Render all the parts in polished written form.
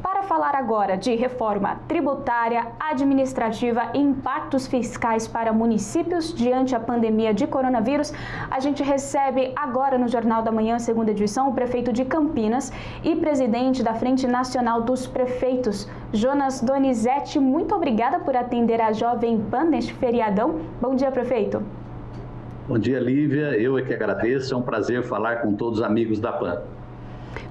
Para falar agora de reforma tributária, administrativa e impactos fiscais para municípios diante a pandemia de coronavírus, a gente recebe agora no Jornal da Manhã, segunda edição, o prefeito de Campinas e presidente da Frente Nacional dos Prefeitos, Jonas Donizete. Muito obrigada por atender a Jovem Pan neste feriadão. Bom dia, prefeito. Bom dia, Lívia. Eu é que agradeço. É um prazer falar com todos os amigos da PAN.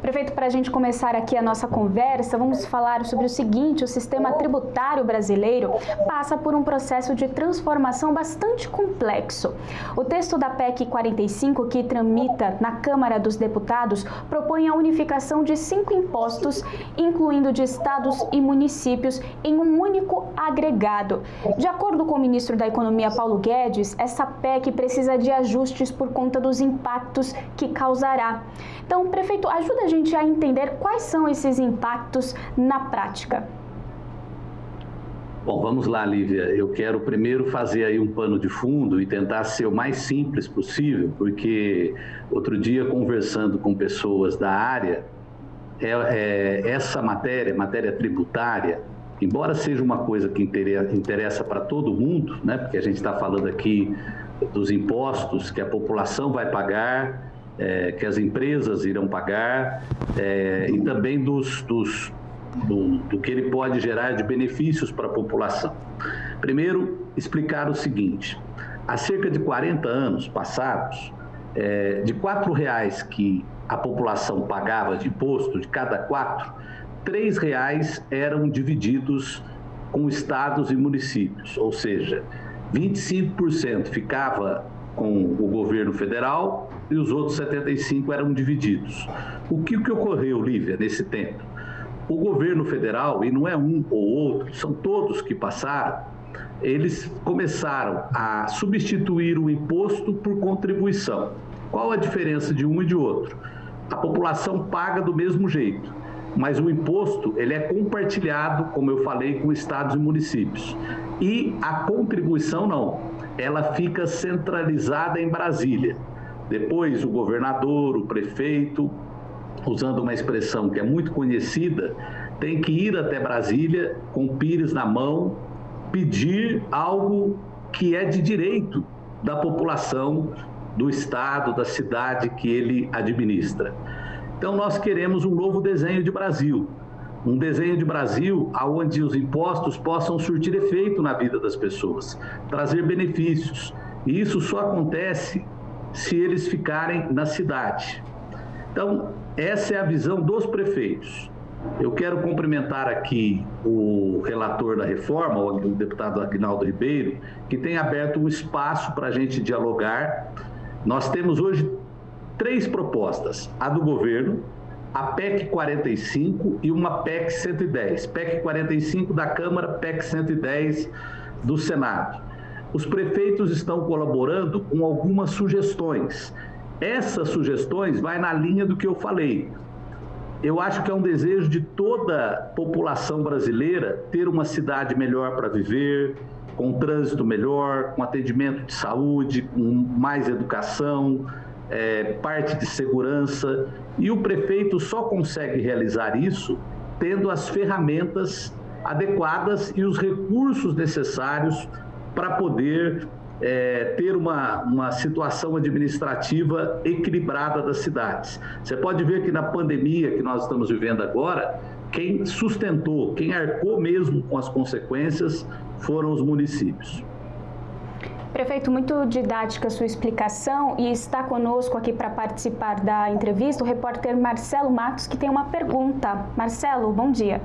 Prefeito, para a gente começar aqui a nossa conversa, vamos falar sobre o seguinte: o sistema tributário brasileiro passa por um processo de transformação bastante complexo. O texto da PEC 45, que tramita na Câmara dos Deputados, propõe a unificação de 5 impostos, incluindo de estados e municípios, em um único agregado. De acordo com o ministro da Economia, Paulo Guedes, essa PEC precisa de ajustes por conta dos impactos que causará. Então, prefeito, ajuda a gente a entender quais são esses impactos na prática. Bom, vamos lá, Lívia. Eu quero primeiro fazer aí um pano de fundo e tentar ser o mais simples possível, porque outro dia, conversando com pessoas da área, essa matéria tributária, embora seja uma coisa que interessa para todo mundo, né? Porque a gente está falando aqui dos impostos que a população vai pagar, que as empresas irão pagar, e também do que ele pode gerar de benefícios para a população. Primeiro, explicar o seguinte: há cerca de 40 anos passados, de R$ 4,00 que a população pagava de imposto, de cada 4, R$ 3,00 eram divididos com estados e municípios, ou seja, 25% ficava com o governo federal e os outros 75% eram divididos. O que ocorreu, Lívia, nesse tempo? O governo federal, e não é um ou outro, são todos que passaram, eles começaram a substituir o imposto por contribuição. Qual a diferença de um e de outro? A população paga do mesmo jeito, mas o imposto ele é compartilhado, como eu falei, com estados e municípios. E a contribuição não. Ela fica centralizada em Brasília. Depois o governador, o prefeito, usando uma expressão que é muito conhecida, tem que ir até Brasília com o pires na mão, pedir algo que é de direito da população, do estado, da cidade que ele administra. Então nós queremos um novo desenho de Brasil. Um desenho de Brasil onde os impostos possam surtir efeito na vida das pessoas, trazer benefícios. E isso só acontece se eles ficarem na cidade. Então, essa é a visão dos prefeitos. Eu quero cumprimentar aqui o relator da reforma, o deputado Aguinaldo Ribeiro, que tem aberto um espaço para a gente dialogar. Nós temos hoje 3 propostas: a do governo, a PEC 45 e uma PEC 110. PEC 45 da Câmara, PEC 110 do Senado. Os prefeitos estão colaborando com algumas sugestões. Essas sugestões vão na linha do que eu falei. Eu acho que é um desejo de toda a população brasileira ter uma cidade melhor para viver, com trânsito melhor, com atendimento de saúde, com mais educação, parte de segurança, e o prefeito só consegue realizar isso tendo as ferramentas adequadas e os recursos necessários para poder ter uma situação administrativa equilibrada das cidades. Você pode ver que na pandemia que nós estamos vivendo agora, quem sustentou, quem arcou mesmo com as consequências foram os municípios. Prefeito, muito didática a sua explicação, e está conosco aqui para participar da entrevista o repórter Marcelo Matos, que tem uma pergunta. Marcelo, bom dia.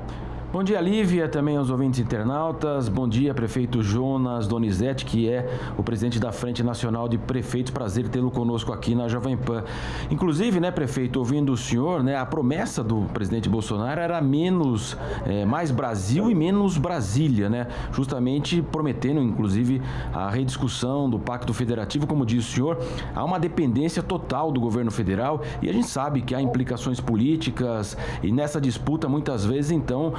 Bom dia, Lívia, também aos ouvintes internautas. Bom dia, prefeito Jonas Donizete, que é o presidente da Frente Nacional de Prefeitos. Prazer tê-lo conosco aqui na Jovem Pan. Inclusive, né, prefeito, ouvindo o senhor, né, a promessa do presidente Bolsonaro era mais Brasil e menos Brasília, né? Justamente prometendo, inclusive, a rediscussão do Pacto Federativo. Como disse o senhor, há uma dependência total do governo federal e a gente sabe que há implicações políticas e nessa disputa, muitas vezes, então,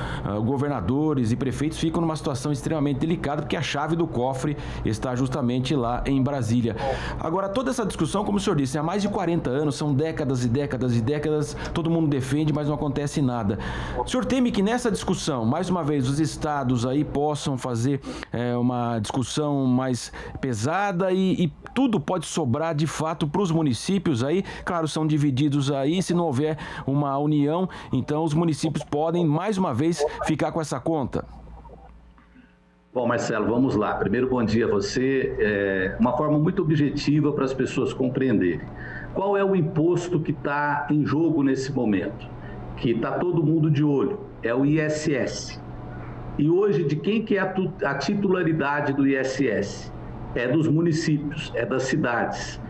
governadores e prefeitos ficam numa situação extremamente delicada, porque a chave do cofre está justamente lá em Brasília. Agora, toda essa discussão, como o senhor disse, há mais de 40 anos, são décadas e décadas e décadas, todo mundo defende, mas não acontece nada. O senhor teme que nessa discussão, mais uma vez, os estados aí possam fazer uma discussão mais pesada e tudo pode sobrar de fato para os municípios aí? Claro, são divididos aí, se não houver uma união, então os municípios podem mais uma vez ficar com essa conta. Bom, Marcelo, vamos lá. Primeiro, bom dia a você. Uma forma muito objetiva para as pessoas compreenderem. Qual é o imposto que está em jogo nesse momento? Que está todo mundo de olho. É o ISS. E hoje, de quem que é a titularidade do ISS? É dos municípios, é das cidades.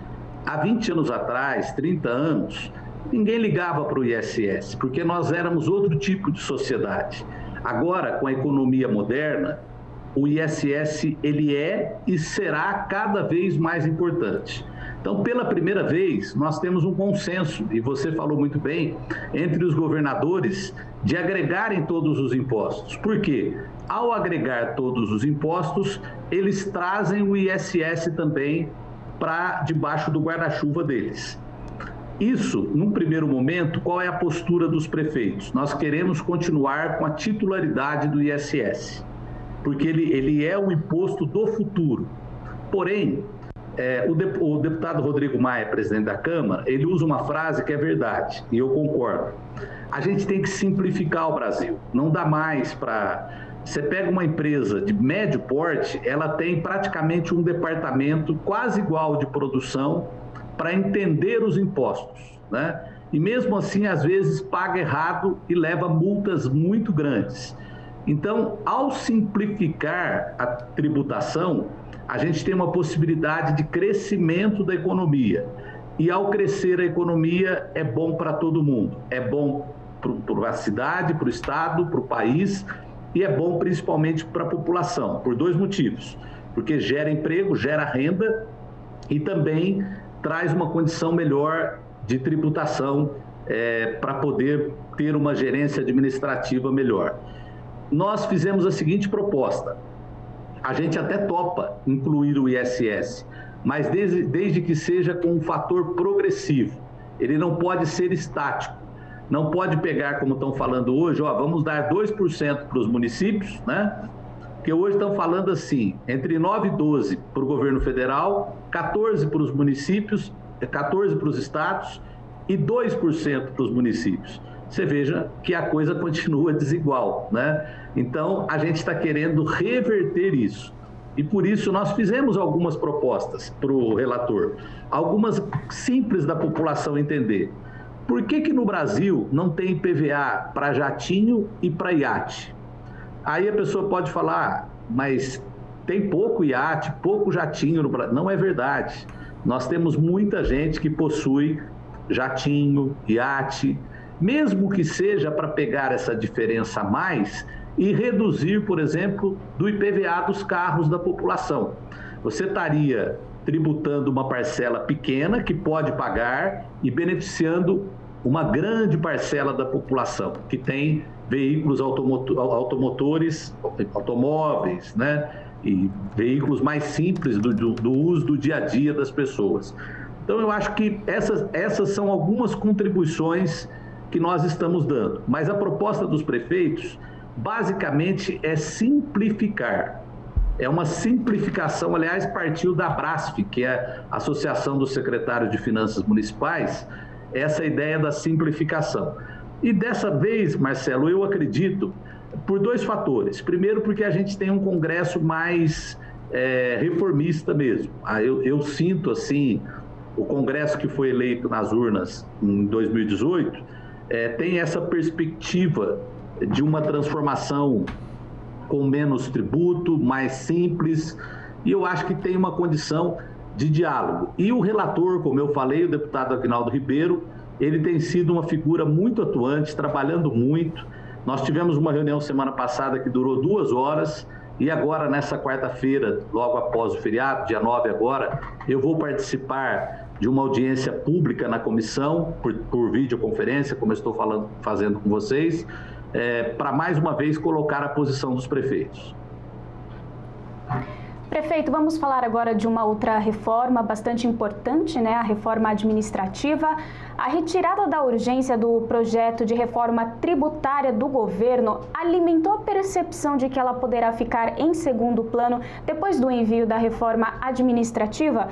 Há 20 anos atrás, 30 anos, ninguém ligava para o ISS, porque nós éramos outro tipo de sociedade. Agora, com a economia moderna, o ISS ele é e será cada vez mais importante. Então, pela primeira vez, nós temos um consenso, e você falou muito bem, entre os governadores de agregarem todos os impostos. Por quê? Ao agregar todos os impostos, eles trazem o ISS também para debaixo do guarda-chuva deles. Isso, num primeiro momento, qual é a postura dos prefeitos? Nós queremos continuar com a titularidade do ISS, porque ele é o imposto do futuro. Porém, o deputado Rodrigo Maia, presidente da Câmara, ele usa uma frase que é verdade, e eu concordo. A gente tem que simplificar o Brasil. Não dá mais para... Você pega uma empresa de médio porte, ela tem praticamente um departamento quase igual de produção para entender os impostos, né? E mesmo assim, às vezes, paga errado e leva multas muito grandes. Então, ao simplificar a tributação, a gente tem uma possibilidade de crescimento da economia. E ao crescer a economia, é bom para todo mundo. É bom para a cidade, para o estado, para o país, e é bom principalmente para a população, por dois motivos. Porque gera emprego, gera renda e também traz uma condição melhor de tributação para poder ter uma gerência administrativa melhor. Nós fizemos a seguinte proposta: a gente até topa incluir o ISS, mas desde que seja com um fator progressivo. Ele não pode ser estático. Não pode pegar, como estão falando hoje, vamos dar 2% para os municípios, né? Porque hoje estão falando assim, entre 9 e 12 para o governo federal, 14 para os municípios, 14 para os estados e 2% para os municípios. Você veja que a coisa continua desigual, né? Então, a gente está querendo reverter isso. E por isso nós fizemos algumas propostas para o relator, algumas simples da população entender. Por que no Brasil não tem IPVA para jatinho e para iate? Aí a pessoa pode falar, mas tem pouco iate, pouco jatinho no Brasil. Não é verdade. Nós temos muita gente que possui jatinho, iate, mesmo que seja para pegar essa diferença a mais e reduzir, por exemplo, do IPVA dos carros da população. Você estaria tributando uma parcela pequena que pode pagar e beneficiando uma grande parcela da população que tem veículos automóveis, né? E veículos mais simples do uso do dia a dia das pessoas. Então, eu acho que essas são algumas contribuições que nós estamos dando. Mas a proposta dos prefeitos, basicamente, é simplificar. É uma simplificação, aliás, partiu da Brasf, que é a Associação dos Secretários de Finanças Municipais, essa ideia da simplificação. E dessa vez, Marcelo, eu acredito por dois fatores. Primeiro, porque a gente tem um Congresso mais reformista mesmo. Eu sinto, assim, o Congresso que foi eleito nas urnas em 2018 tem essa perspectiva de uma transformação com menos tributo, mais simples, e eu acho que tem uma condição de diálogo. E o relator, como eu falei, o deputado Aguinaldo Ribeiro, ele tem sido uma figura muito atuante, trabalhando muito. Nós tivemos uma reunião semana passada que durou 2 horas, e agora, nessa quarta-feira, logo após o feriado, dia 9 agora, eu vou participar de uma audiência pública na comissão, por videoconferência, como eu estou fazendo com vocês, para mais uma vez colocar a posição dos prefeitos. Prefeito, vamos falar agora de uma outra reforma bastante importante, né? A reforma administrativa. A retirada da urgência do projeto de reforma tributária do governo alimentou a percepção de que ela poderá ficar em segundo plano depois do envio da reforma administrativa.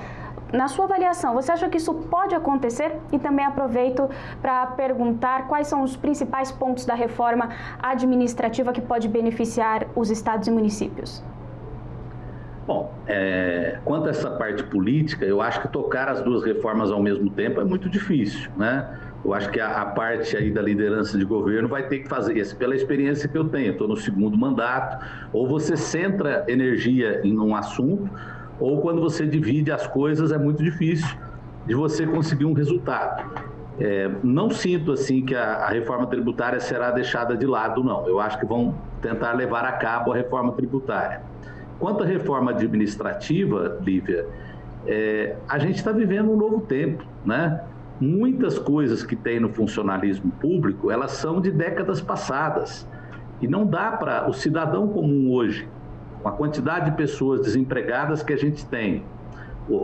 Na sua avaliação, você acha que isso pode acontecer? E também aproveito para perguntar quais são os principais pontos da reforma administrativa que pode beneficiar os estados e municípios. Bom, quanto a essa parte política, eu acho que tocar as duas reformas ao mesmo tempo é muito difícil, né? Eu acho que a parte aí da liderança de governo vai ter que fazer isso, pela experiência que eu tenho. Estou no segundo mandato, ou você centra energia em um assunto, ou quando você divide as coisas é muito difícil de você conseguir um resultado. Não sinto assim que a reforma tributária será deixada de lado, não. Eu acho que vão tentar levar a cabo a reforma tributária. Quanto à reforma administrativa, Lívia, a gente está vivendo um novo tempo, né? Muitas coisas que tem no funcionalismo público, elas são de décadas passadas. E não dá para o cidadão comum hoje, com a quantidade de pessoas desempregadas que a gente tem,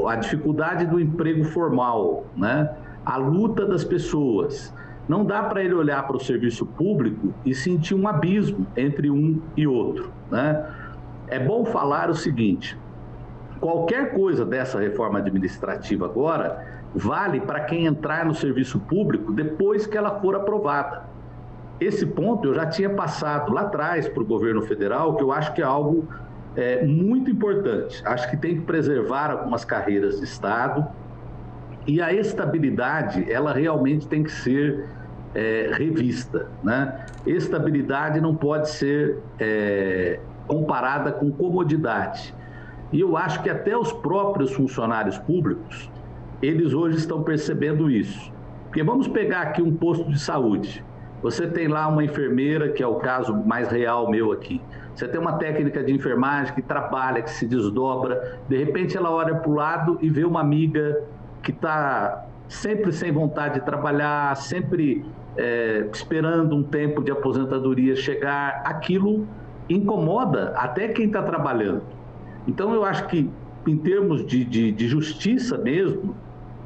a dificuldade do emprego formal, né? A luta das pessoas, não dá para ele olhar para o serviço público e sentir um abismo entre um e outro, né? É bom falar o seguinte: qualquer coisa dessa reforma administrativa agora vale para quem entrar no serviço público depois que ela for aprovada. Esse ponto eu já tinha passado lá atrás para o governo federal, que eu acho que é algo muito importante. Acho que tem que preservar algumas carreiras de Estado e a estabilidade, ela realmente tem que ser revista, né? Estabilidade não pode ser comparada com comodidade. E eu acho que até os próprios funcionários públicos, eles hoje estão percebendo isso. Porque vamos pegar aqui um posto de saúde. Você tem lá uma enfermeira, que é o caso mais real meu aqui. Você tem uma técnica de enfermagem que trabalha, que se desdobra. De repente ela olha para o lado e vê uma amiga que está sempre sem vontade de trabalhar, sempre esperando um tempo de aposentadoria chegar. Aquilo incomoda até quem está trabalhando. Então, eu acho que, em termos de justiça mesmo,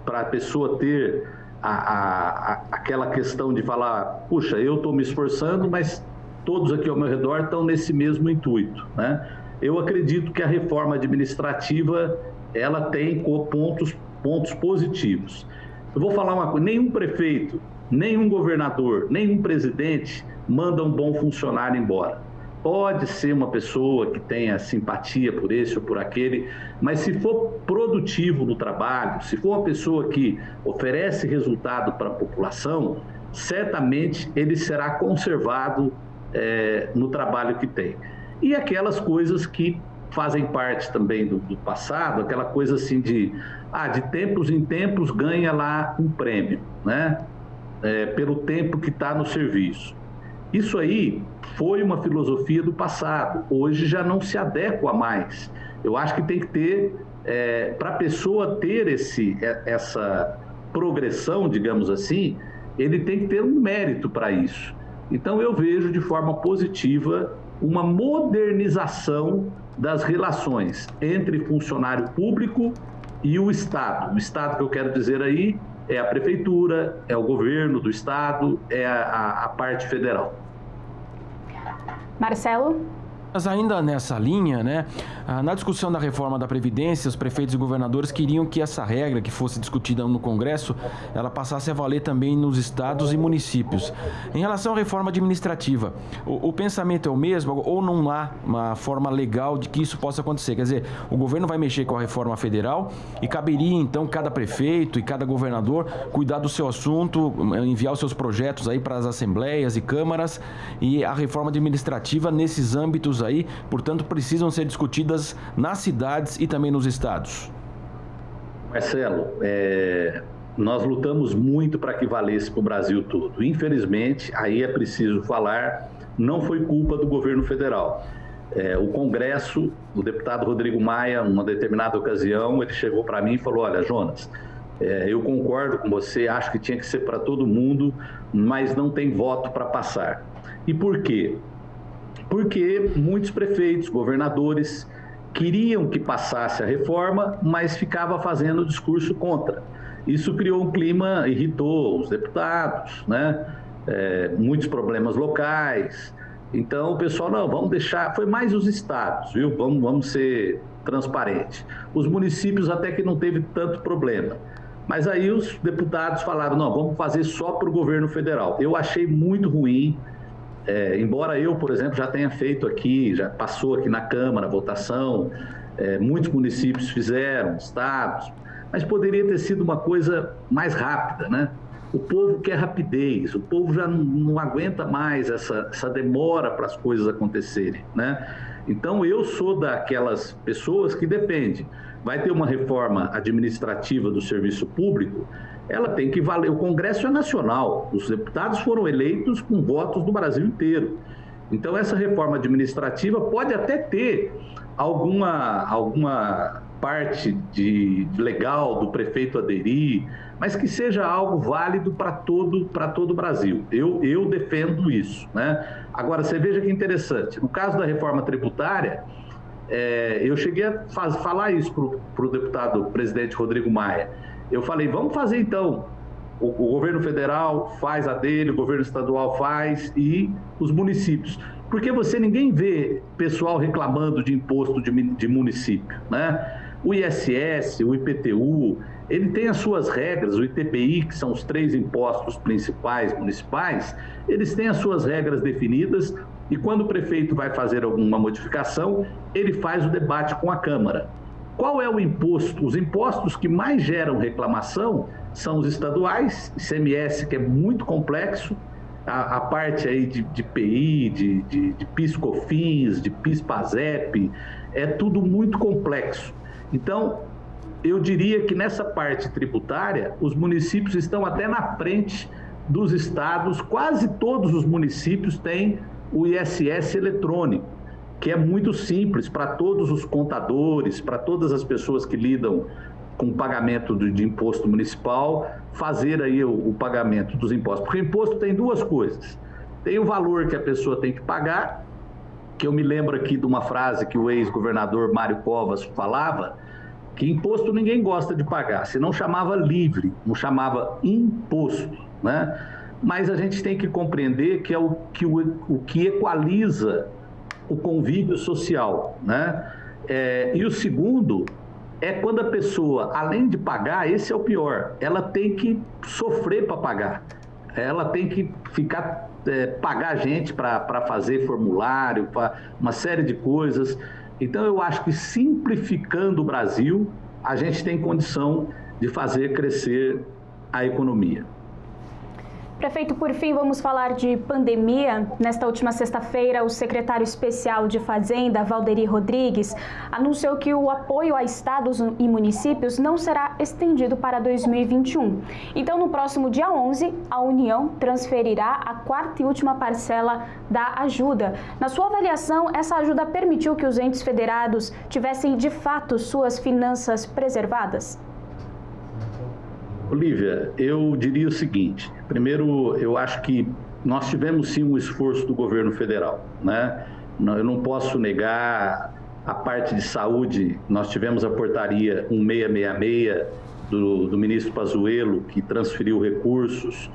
para a pessoa ter aquela questão de falar, puxa, eu estou me esforçando, mas todos aqui ao meu redor estão nesse mesmo intuito, né? Eu acredito que a reforma administrativa, ela tem pontos positivos. Eu vou falar uma coisa: nenhum prefeito, nenhum governador, nenhum presidente manda um bom funcionário embora. Pode ser uma pessoa que tenha simpatia por esse ou por aquele, mas se for produtivo no trabalho, se for uma pessoa que oferece resultado para a população, certamente ele será conservado no trabalho que tem. E aquelas coisas que fazem parte também do passado, aquela coisa assim de tempos em tempos ganha lá um prêmio, né? Pelo tempo que está no serviço. Isso aí foi uma filosofia do passado, hoje já não se adequa mais. Eu acho que tem que ter, para a pessoa ter essa progressão, digamos assim, ele tem que ter um mérito para isso. Então eu vejo de forma positiva uma modernização das relações entre funcionário público e o Estado. O Estado que eu quero dizer aí é a prefeitura, é o governo do estado, é a parte federal. Marcelo? Mas ainda nessa linha, né, na discussão da reforma da Previdência, os prefeitos e governadores queriam que essa regra que fosse discutida no Congresso, ela passasse a valer também nos estados e municípios. Em relação à reforma administrativa, o pensamento é o mesmo ou não há uma forma legal de que isso possa acontecer? Quer dizer, o governo vai mexer com a reforma federal e caberia então cada prefeito e cada governador cuidar do seu assunto, enviar os seus projetos aí para as assembleias e câmaras, e a reforma administrativa nesses âmbitos aí, portanto, precisam ser discutidas nas cidades e também nos estados. Marcelo, nós lutamos muito para que valesse para o Brasil todo. Infelizmente, aí é preciso falar, não foi culpa do governo federal. O Congresso, o deputado Rodrigo Maia, numa determinada ocasião, ele chegou para mim e falou: olha, Jonas, eu concordo com você, acho que tinha que ser para todo mundo, mas não tem voto para passar. E por quê? Porque muitos prefeitos, governadores queriam que passasse a reforma, mas ficava fazendo discurso contra. Isso criou um clima, irritou os deputados, né? Muitos problemas locais. Então o pessoal, não, vamos deixar, foi mais os estados, viu? Vamos ser transparentes. Os municípios até que não teve tanto problema. Mas aí os deputados falaram, não, vamos fazer só para o governo federal. Eu achei muito ruim, embora eu, por exemplo, já tenha feito aqui, já passou aqui na Câmara a votação, muitos municípios fizeram, estados, mas poderia ter sido uma coisa mais rápida, né? O povo quer rapidez, o povo já não aguenta mais essa demora para as coisas acontecerem, né? Então, eu sou daquelas pessoas que defendem. Vai ter uma reforma administrativa do serviço público, ela tem que valer. O Congresso é nacional, os deputados foram eleitos com votos do Brasil inteiro. Então, essa reforma administrativa pode até ter alguma parte de legal do prefeito aderir, mas que seja algo válido para todo o Brasil. Eu defendo isso, né? Agora, você veja que interessante, no caso da reforma tributária, eu cheguei a falar isso para o deputado presidente Rodrigo Maia. Eu falei, vamos fazer então, o governo federal faz a dele, o governo estadual faz e os municípios. Porque ninguém vê pessoal reclamando de imposto de município, né? O ISS, o IPTU, ele tem as suas regras, o ITBI, que são os 3 impostos principais municipais, eles têm as suas regras definidas e quando o prefeito vai fazer alguma modificação, ele faz o debate com a Câmara. Qual é o imposto? Os impostos que mais geram reclamação são os estaduais, ICMS, que é muito complexo, a parte aí de PI, de PIS/COFINS, de PIS/PASEP, é tudo muito complexo. Então, eu diria que nessa parte tributária, os municípios estão até na frente dos estados. Quase todos os municípios têm o ISS eletrônico, que é muito simples para todos os contadores, para todas as pessoas que lidam com o pagamento de imposto municipal, fazer aí o pagamento dos impostos. Porque o imposto tem 2 coisas. Tem o valor que a pessoa tem que pagar, que eu me lembro aqui de uma frase que o ex-governador Mário Covas falava, que imposto ninguém gosta de pagar, senão chamava livre, não chamava imposto, né? Mas a gente tem que compreender que é o que equaliza o convívio social, né? E o segundo é quando a pessoa, além de pagar, esse é o pior, ela tem que sofrer para pagar, ela tem que pagar gente para fazer formulário, para uma série de coisas. Então, eu acho que simplificando o Brasil, a gente tem condição de fazer crescer a economia. Prefeito, por fim, vamos falar de pandemia. Nesta última sexta-feira, o secretário especial de Fazenda, Valderi Rodrigues, anunciou que o apoio a estados e municípios não será estendido para 2021. Então, no próximo dia 11, a União transferirá a 4ª e última parcela da ajuda. Na sua avaliação, essa ajuda permitiu que os entes federados tivessem, de fato, suas finanças preservadas? Olívia, eu diria o seguinte, primeiro, eu acho que nós tivemos sim um esforço do governo federal, né? Eu não posso negar a parte de saúde, nós tivemos a portaria 1666 do ministro Pazuello, que transferiu recursos,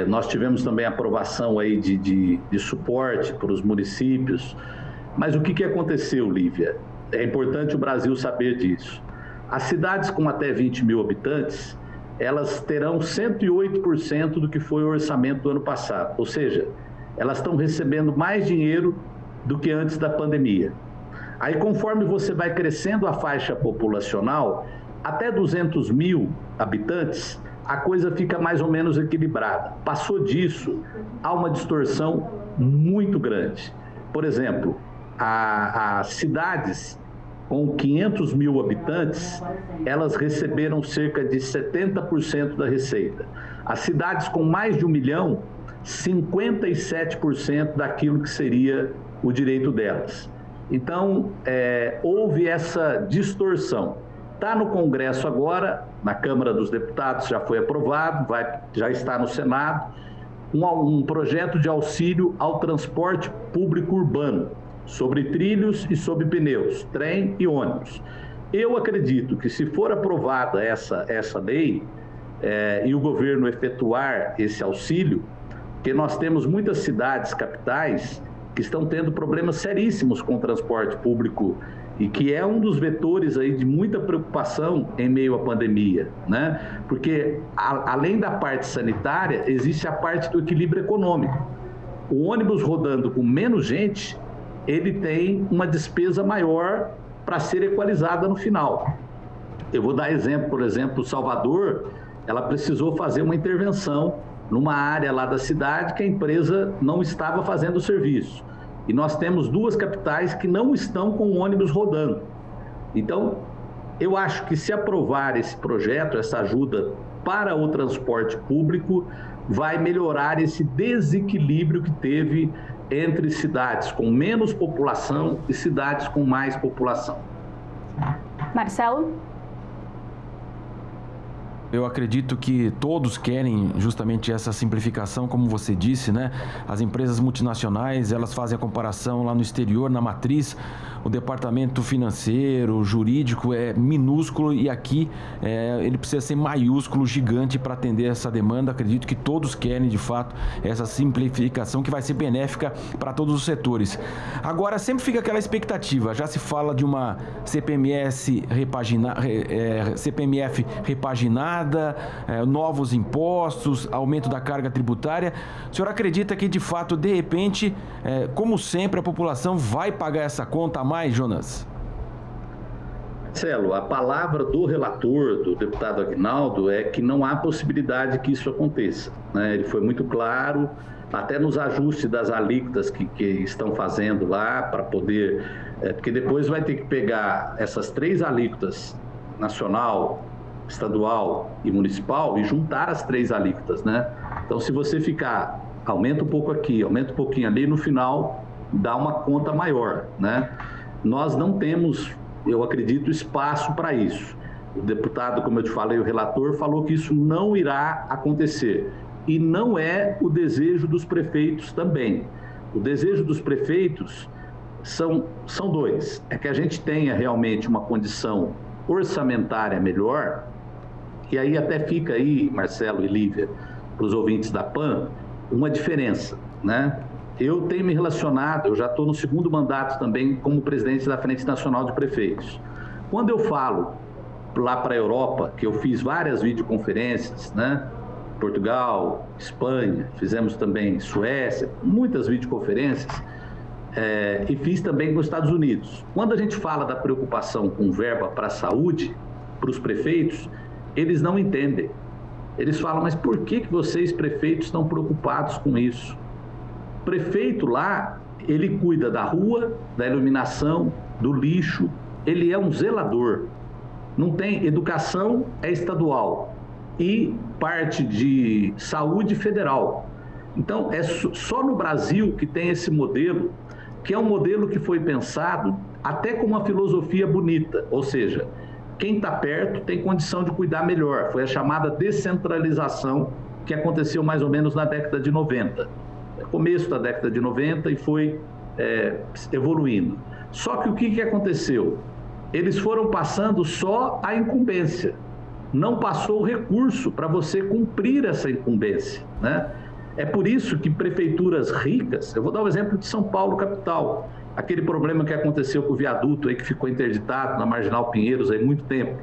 nós tivemos também a aprovação aí de suporte para os municípios, mas o que aconteceu, Lívia? É importante o Brasil saber disso. As cidades com até 20 mil habitantes, elas terão 108% do que foi o orçamento do ano passado. Ou seja, elas estão recebendo mais dinheiro do que antes da pandemia. Aí, conforme você vai crescendo a faixa populacional, até 200 mil habitantes, a coisa fica mais ou menos equilibrada. Passou disso, há uma distorção muito grande. Por exemplo, as cidades com 500 mil habitantes, elas receberam cerca de 70% da receita. As cidades com mais de 1 milhão, 57% daquilo que seria o direito delas. Então, houve essa distorção. Está no Congresso agora, na Câmara dos Deputados já foi aprovado, já está no Senado. um projeto de auxílio ao transporte público urbano, sobre trilhos e sobre pneus, trem e ônibus. Eu acredito que, se for aprovada essa lei e o governo efetuar esse auxílio, que nós temos muitas cidades capitais que estão tendo problemas seríssimos com o transporte público e que é um dos vetores aí de muita preocupação em meio à pandemia, né? Porque além da parte sanitária, existe a parte do equilíbrio econômico. O ônibus rodando com menos gente, ele tem uma despesa maior para ser equalizada no final. Eu vou dar exemplo, por exemplo, Salvador, ela precisou fazer uma intervenção numa área lá da cidade que a empresa não estava fazendo o serviço. E nós temos 2 capitais que não estão com o ônibus rodando. Então, eu acho que, se aprovar esse projeto, essa ajuda para o transporte público, vai melhorar esse desequilíbrio que teve entre cidades com menos população e cidades com mais população. Marcelo? Eu acredito que todos querem justamente essa simplificação, como você disse, né? As empresas multinacionais, elas fazem a comparação lá no exterior, na matriz. O departamento financeiro, jurídico é minúsculo e aqui ele precisa ser maiúsculo, gigante, para atender essa demanda. Acredito que todos querem, de fato, essa simplificação que vai ser benéfica para todos os setores. Agora, sempre fica aquela expectativa. Já se fala de uma CPMF repaginada, novos impostos, aumento da carga tributária. O senhor acredita que, de fato, de repente, como sempre, a população vai pagar essa conta a mais, Jonas? Marcelo, a palavra do relator, do deputado Aguinaldo, é que não há possibilidade que isso aconteça, né? Ele foi muito claro, até nos ajustes das alíquotas que estão fazendo lá, para poder... porque depois vai ter que pegar essas 3 alíquotas, nacional, estadual e municipal, e juntar as 3 alíquotas, né? Então, se você ficar, aumenta um pouco aqui, aumenta um pouquinho ali, no final dá uma conta maior, né? Nós não temos, eu acredito, espaço para isso. O deputado, como eu te falei, o relator, falou que isso não irá acontecer. E não é o desejo dos prefeitos também. O desejo dos prefeitos são 2. É que a gente tenha realmente uma condição orçamentária melhor, e aí até fica aí, Marcelo e Lívia, para os ouvintes da PAN, uma diferença, né? Eu tenho me relacionado, eu já estou no 2º mandato também como presidente da Frente Nacional de Prefeitos. Quando eu falo lá para a Europa, que eu fiz várias videoconferências, né? Portugal, Espanha, fizemos também Suécia, muitas videoconferências, e fiz também com os Estados Unidos. Quando a gente fala da preocupação com verba para a saúde, para os prefeitos, eles não entendem. Eles falam, mas por que vocês, prefeitos, estão preocupados com isso? O prefeito lá, ele cuida da rua, da iluminação, do lixo, ele é um zelador. Não tem educação, é estadual, e parte de saúde federal. Então, é só no Brasil que tem esse modelo, que é um modelo que foi pensado até com uma filosofia bonita, ou seja, quem está perto tem condição de cuidar melhor. Foi a chamada descentralização, que aconteceu mais ou menos na década de 90. Começo da década de 90 e foi evoluindo. Só que o que aconteceu? Eles foram passando só a incumbência. Não passou o recurso para você cumprir essa incumbência, né? É por isso que prefeituras ricas, eu vou dar o exemplo de São Paulo, capital, aquele problema que aconteceu com o viaduto aí que ficou interditado na Marginal Pinheiros há muito tempo.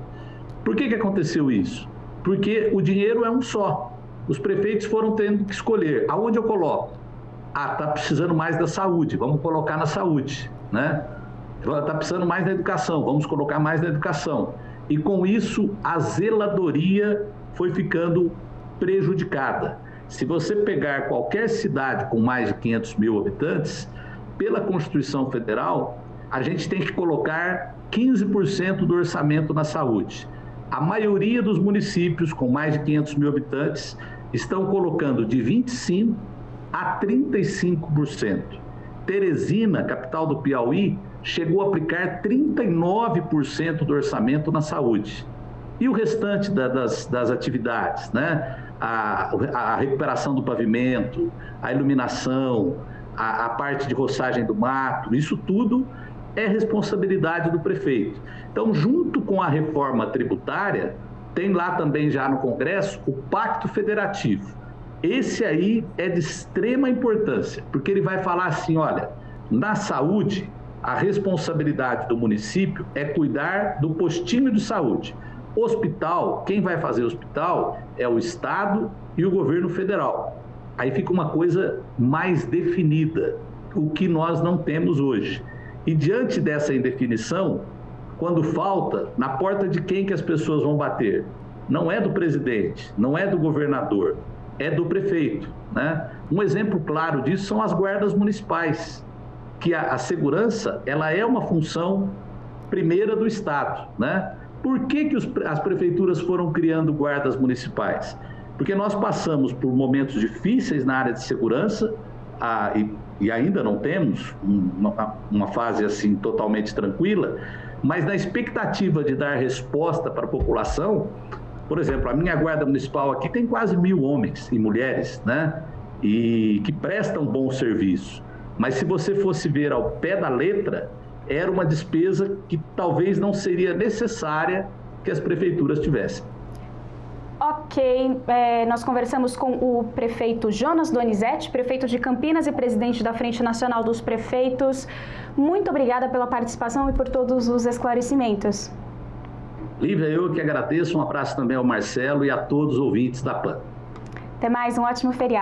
Por que aconteceu isso? Porque o dinheiro é um só. Os prefeitos foram tendo que escolher. Aonde eu coloco? Está precisando mais da saúde, vamos colocar na saúde, né? Está precisando mais da educação, vamos colocar mais na educação. E com isso, a zeladoria foi ficando prejudicada. Se você pegar qualquer cidade com mais de 500 mil habitantes, pela Constituição Federal, a gente tem que colocar 15% do orçamento na saúde. A maioria dos municípios com mais de 500 mil habitantes estão colocando de 25% a 35%. Teresina, capital do Piauí, chegou a aplicar 39% do orçamento na saúde. E o restante das atividades, né? a recuperação do pavimento, a iluminação, a parte de roçagem do mato, isso tudo é responsabilidade do prefeito. Então, junto com a reforma tributária, tem lá também já no Congresso o Pacto Federativo. Esse aí é de extrema importância, porque ele vai falar assim, olha, na saúde, a responsabilidade do município é cuidar do postinho de saúde. Hospital, quem vai fazer hospital é o Estado e o governo federal. Aí fica uma coisa mais definida, o que nós não temos hoje. E diante dessa indefinição, quando falta, na porta de quem que as pessoas vão bater? Não é do presidente, não é do governador, é do prefeito, né? Um exemplo claro disso são as guardas municipais, que a segurança, ela é uma função primeira do Estado, né? Por que as prefeituras foram criando guardas municipais? Porque nós passamos por momentos difíceis na área de segurança e ainda não temos uma fase assim totalmente tranquila, mas na expectativa de dar resposta para a população, por exemplo, a minha guarda municipal aqui tem quase 1.000 homens e mulheres, né? E que prestam bom serviço. Mas se você fosse ver ao pé da letra, era uma despesa que talvez não seria necessária que as prefeituras tivessem. Ok, nós conversamos com o prefeito Jonas Donizete, prefeito de Campinas e presidente da Frente Nacional dos Prefeitos. Muito obrigada pela participação e por todos os esclarecimentos. Lívia, eu que agradeço. Um abraço também ao Marcelo e a todos os ouvintes da PAN. Até mais, um ótimo feriado.